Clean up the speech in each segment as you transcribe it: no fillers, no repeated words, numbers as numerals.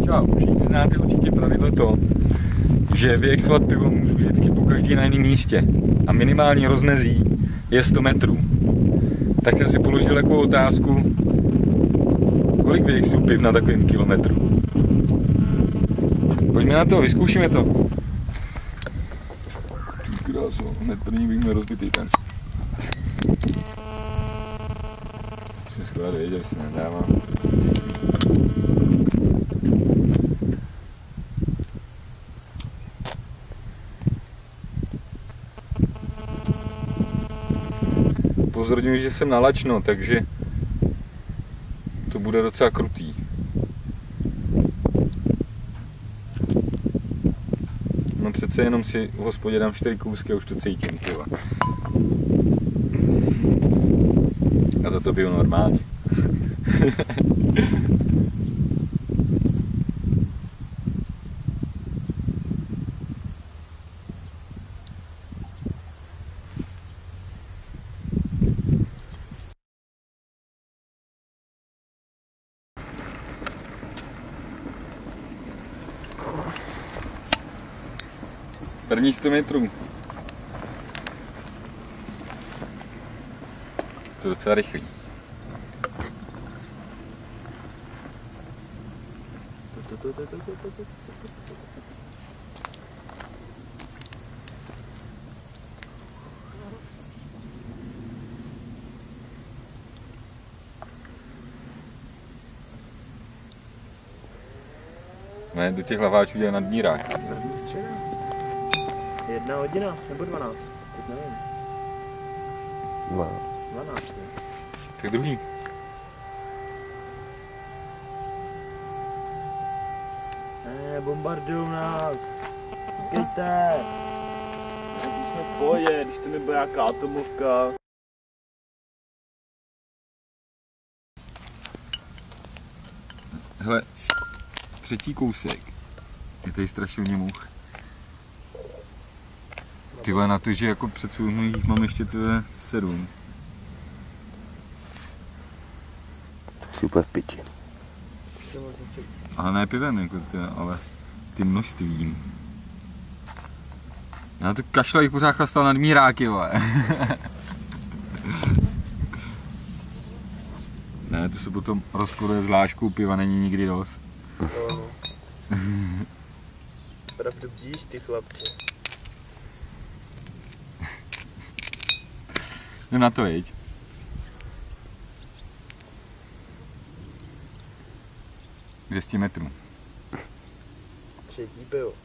Čau, všichni znáte určitě pravidlo to, že vyexovat pivo můžu vždycky po každý na jiném místě a minimální rozmezí je 100 metrů. Tak jsem si položil takovou otázku, kolik vyexuju piv na takovém kilometru. Pojďme na to, vyzkoušíme to. Krásu, hned první bych měl rozbitý ten. Jsem skvěle věděl, že se nedávám. Pozorňuji, že jsem nalačno, takže to bude docela krutý. No přece jenom si v hospodě dám 4 kousky a už to cítím, piva. A za to piju normálně. První 100 metrů. To je docela rychlý. Ne, do těch hlaváčů dělá nadnírák. 1 hodina nebo 12? Teď nevím. 12. 12. Tak druhý. Bombardujou nás. Počkejte. Když jsme v pohodě, když to nebude nějaká atomovka. Hele, třetí kousek. Je tady strašně much. Ty vole, na to, že jako předsudnu jich mám ještě 7. Super v piči. Ale ne pivem, jako ale tím množstvím. Já to kašla jich pořád chlastal nadmíráky, vole. Ne, to se potom rozporuje s láškou, piva není nikdy dost. Pravdu bdíš, ty chlapče. No na to jeď. – 200 metrů. Třetí pivo. –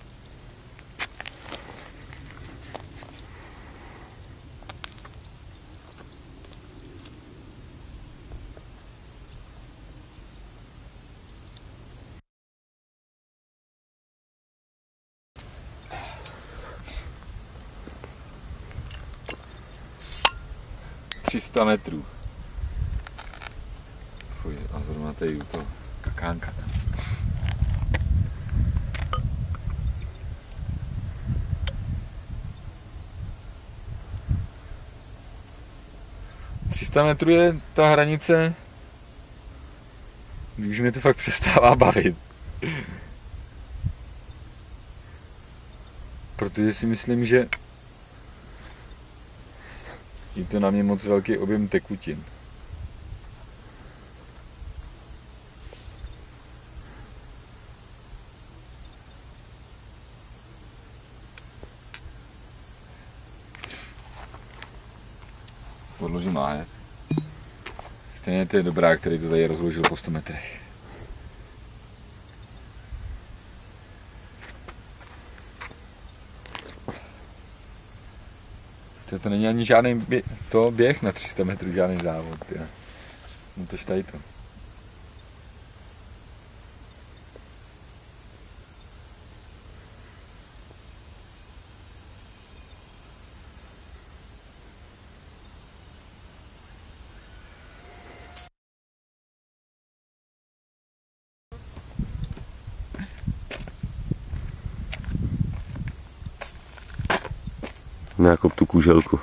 300 metrů. Fuj, a zrovna tady u toho kakánka. – 300 metrů je ta hranice, když mě to fakt přestává bavit. Protože si myslím, že je to na mě moc velký objem tekutin. Odložím láhev. Stejně to je dobrák, který to tady rozložil po 100 metrech. To není ani žádný běh na 300 metrů, žádný závod. Ja. No tož tady to. Nějakou tu kuželku.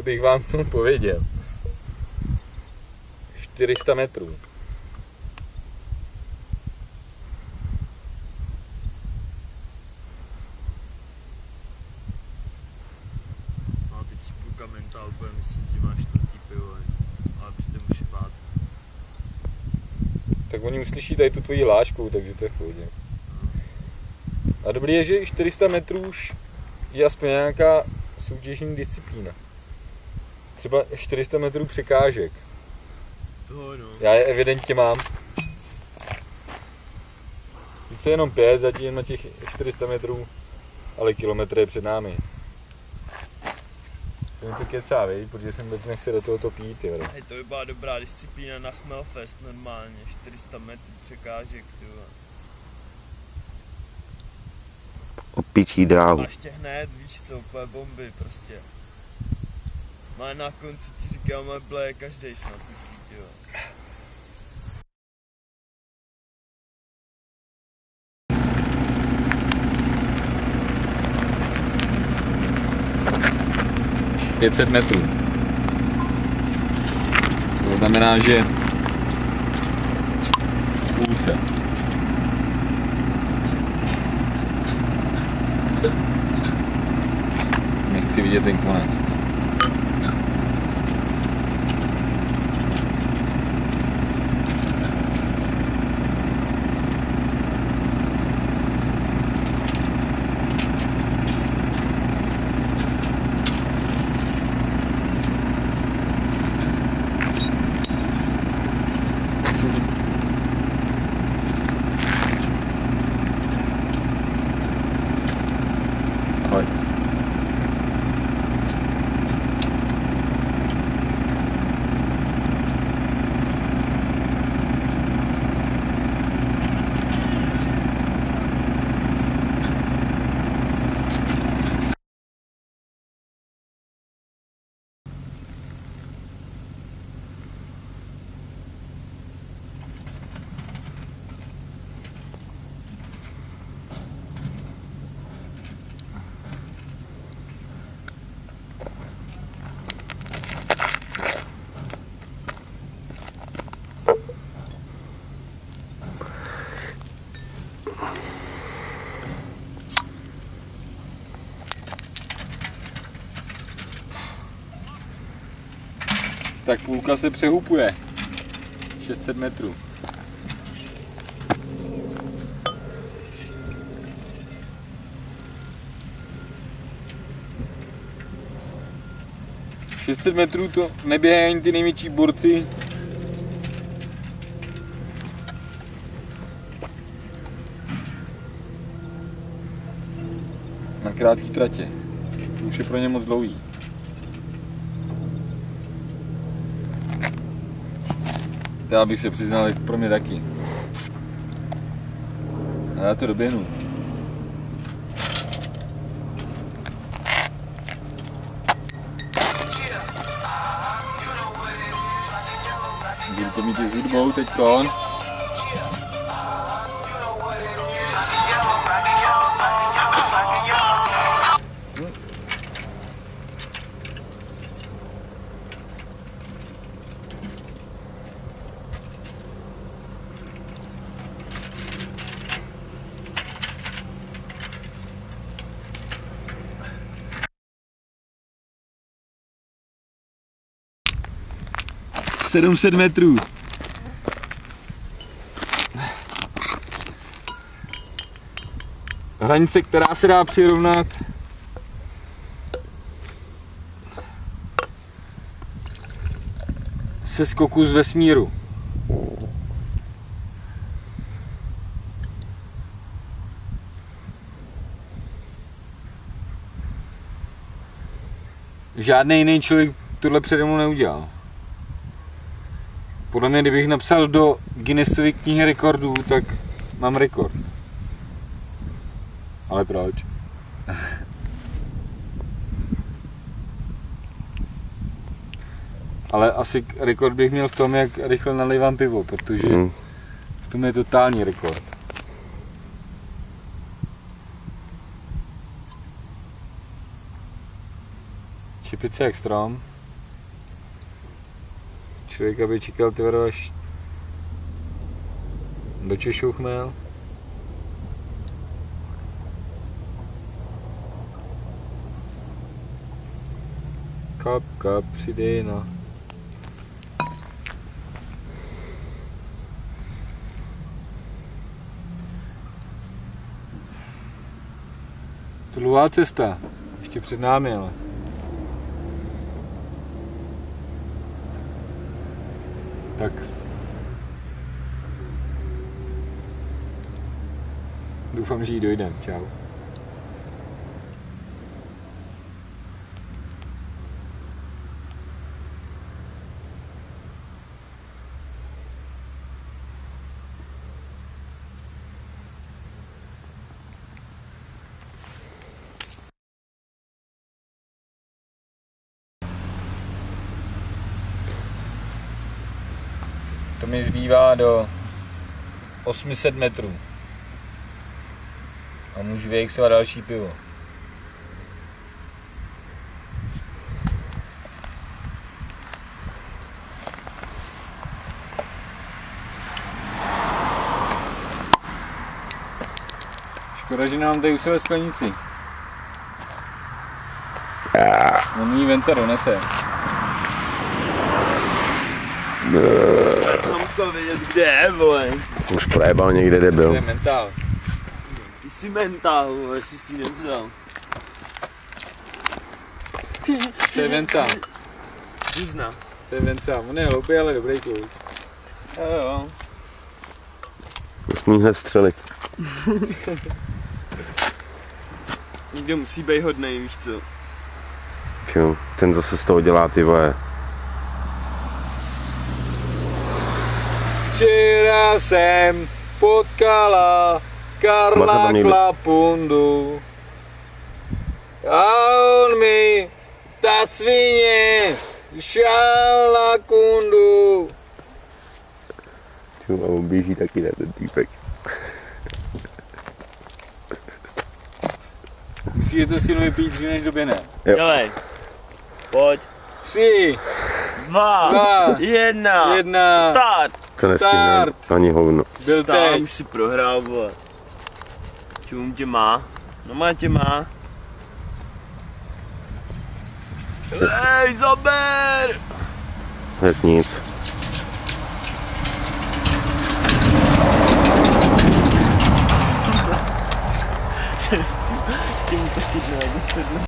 co bych vám tomu pověděl. 400 metrů. No a teď si půlka mentál bude myslet, že máš čtvrtý pivo, ale přitom už je pát. Tak oni uslyší tady tu tvoji hlášku, takže to je v pohodě. A dobrý je, že 400 metrů už je aspoň nějaká soutěžní disciplína. Třeba 400 metrů překážek. To no. Já je evidentně mám. Sice jenom 5, zatím na těch 400 metrů, ale kilometr je před námi. To mi to kecá, vej, protože jsem vůbec nechce do tohoto pít, jo. Hej, to by byla dobrá disciplína na Chmelfest normálně, 400 metrů překážek, ty vole. Opičí dráhu. A ještě hned, víš co, úplně bomby prostě. Má na konci ti říkám, ale bleje každej snad musí, ty vole. $500 metrů. To znamená, že v půlce. Nechci vidět ten konec. Ahoj. Tak půlka se přehupuje. 600 metrů. ...600 metrů to neběhají ani ty největší borci. Na krátký tratě. To už je pro ně moc dlouhý. Já bych se přiznal, jako pro mě taky. A já to doběhnu. Budu to mít i s hudbou teďkon. ...700 metrů. Hranice, která se dá přirovnat se skoku z vesmíru. Žádný jiný člověk tohle přede mnou neudělal. Podle mě, kdybych napsal do Guinnessovy knihy rekordů, tak mám rekord. Ale proč? Ale asi rekord bych měl v tom, jak rychle nalívám pivo, protože v tom je totální rekord. Čepice jak strom. Člověk, aby čekal tyhle až do Češů chmel. Kap, přidej, no. To dlouhá cesta, ještě před námi, ale. Tak. Doufám, že jí dojdem. Čau. To mi zbývá do 800 metrů. A můžu vyexovat další pivo. Škoda, že nám tady už ve sklenici. On jí Venca donese. Jsem musel vědět, kde je, vole. Už projebal někde, kde byl. To je mentál. Ty jsi mentál, vole, jsi si nevzal. To je Venca. Duzna. To je Venca. On je hloupý, ale dobrý kluk. Jo. Nesmí hned střelit. Někdo musí být hodnej, víš co. Jo, ten zase z toho dělá ty vole. Včera jsem potkala Karla Klapundu a on mi, ta svině, šel na kundu. A on běží taky, ne, ten týpek. Musíte to si vypít dřív, než doběhne. Dělej. Pojď. 3, 2, 1. Start. To nestihne ani hovno. Byl teď. Už si prohrál, vole. Čum tě má? No má tě má. Hej, zaber! Jak nic. S tím taky dne.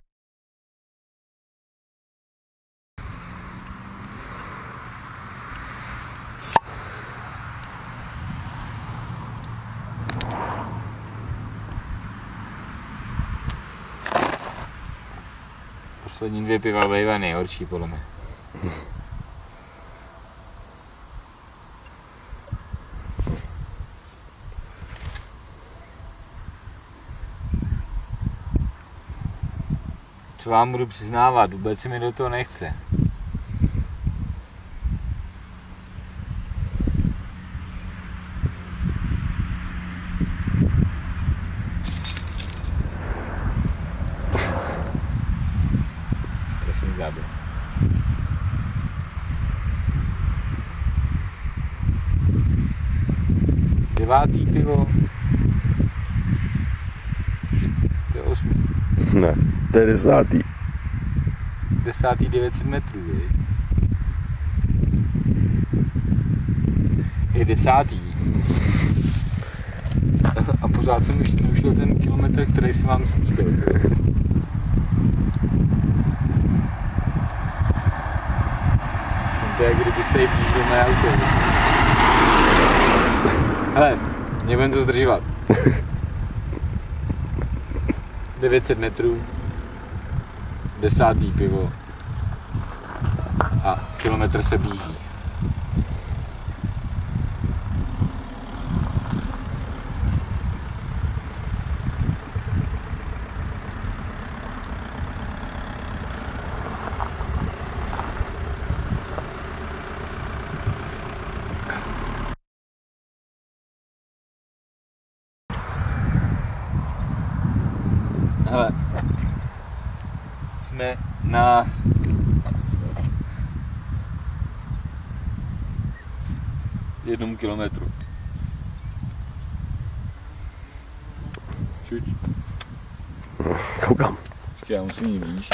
Poslední 2 piva bývají nejhorší, podle mě. Co vám budu přiznávat, vůbec se mi do toho nechce. Strašný záběr. Devátý pivo. To je 8. Ne, to je 10. 10. 900 metrů, viď? Je 10. A pořád jsem ještě neušel ten kilometr, který jsem vám slíbil. To je, kdybyste jí blížili mé auto. Hele, nebudem to zdržovat. 900 metrů, 10. pivo a kilometr se blíží. Hele, jsme na 1 kilometru. Čuč. Koukám. Počkej, já musím jít blíž.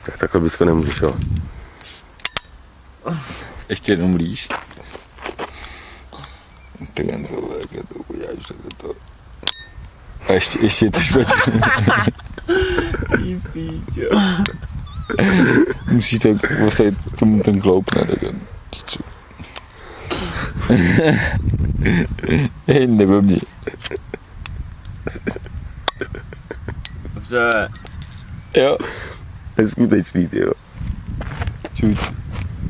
Tak takhle blízko nemůžeš, jo. Ještě jednou blíž. Tak jen to, jak je to uděláš, tak je to... A ještě je to špatně. Musíte postavit tomu ten kloup, ne? Tak jen... Hej, neblbni. Dobře. Jo. Neskutečný, ty jo. Čuť.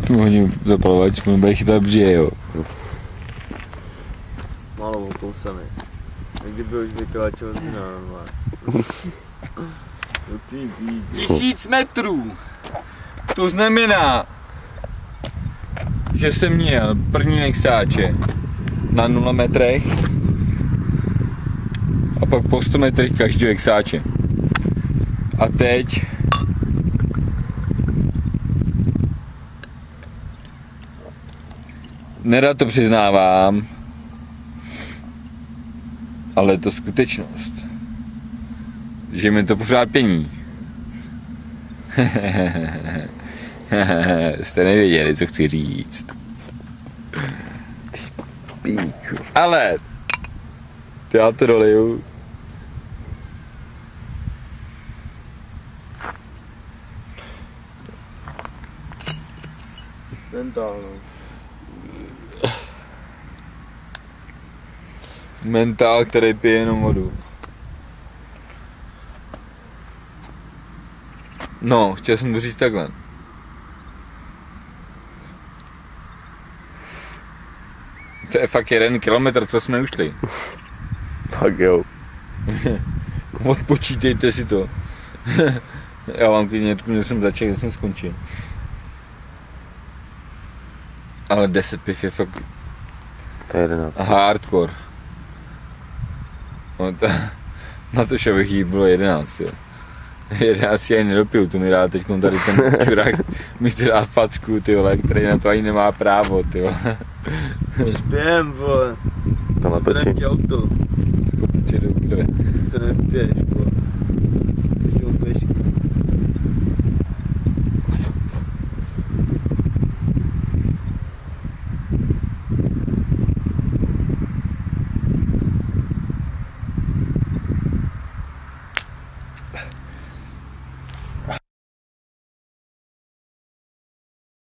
Tu hodím zapalovač, on bude chytat břije, jo. Málo okousaný. Jak kdyby už vykračil z dna, normálně. 1000 metrů. To znamená, že jsem měl první nexáče na 0 metrech a pak po 100 metrech každý nexáče. A teď nerad to přiznávám, ale je to skutečnost, že mi to pořád pění. Jste nevěděli, co chci říct. Píču. Ale já to doliju. Mentál, no. Mentál, který pije jenom vodu. No, chtěl jsem to říct takhle. To je fakt 1 kilometr, co jsme ušli. Fakt jo. Odpočítejte si to. Já vám klidně, že jsem začal, že jsem skončil. Ale 10 piv je fakt To je 11. hardcore. No na to, že bych jí bylo 11, jo. 11 já nedopiju, to mi dá teď tady ten čurák, mi to dá facku, ty vole, který na to ani nemá právo, ty vole. Spějem, vole. To natočí. Auto. Skopiče do krve. To nepiješ, vole.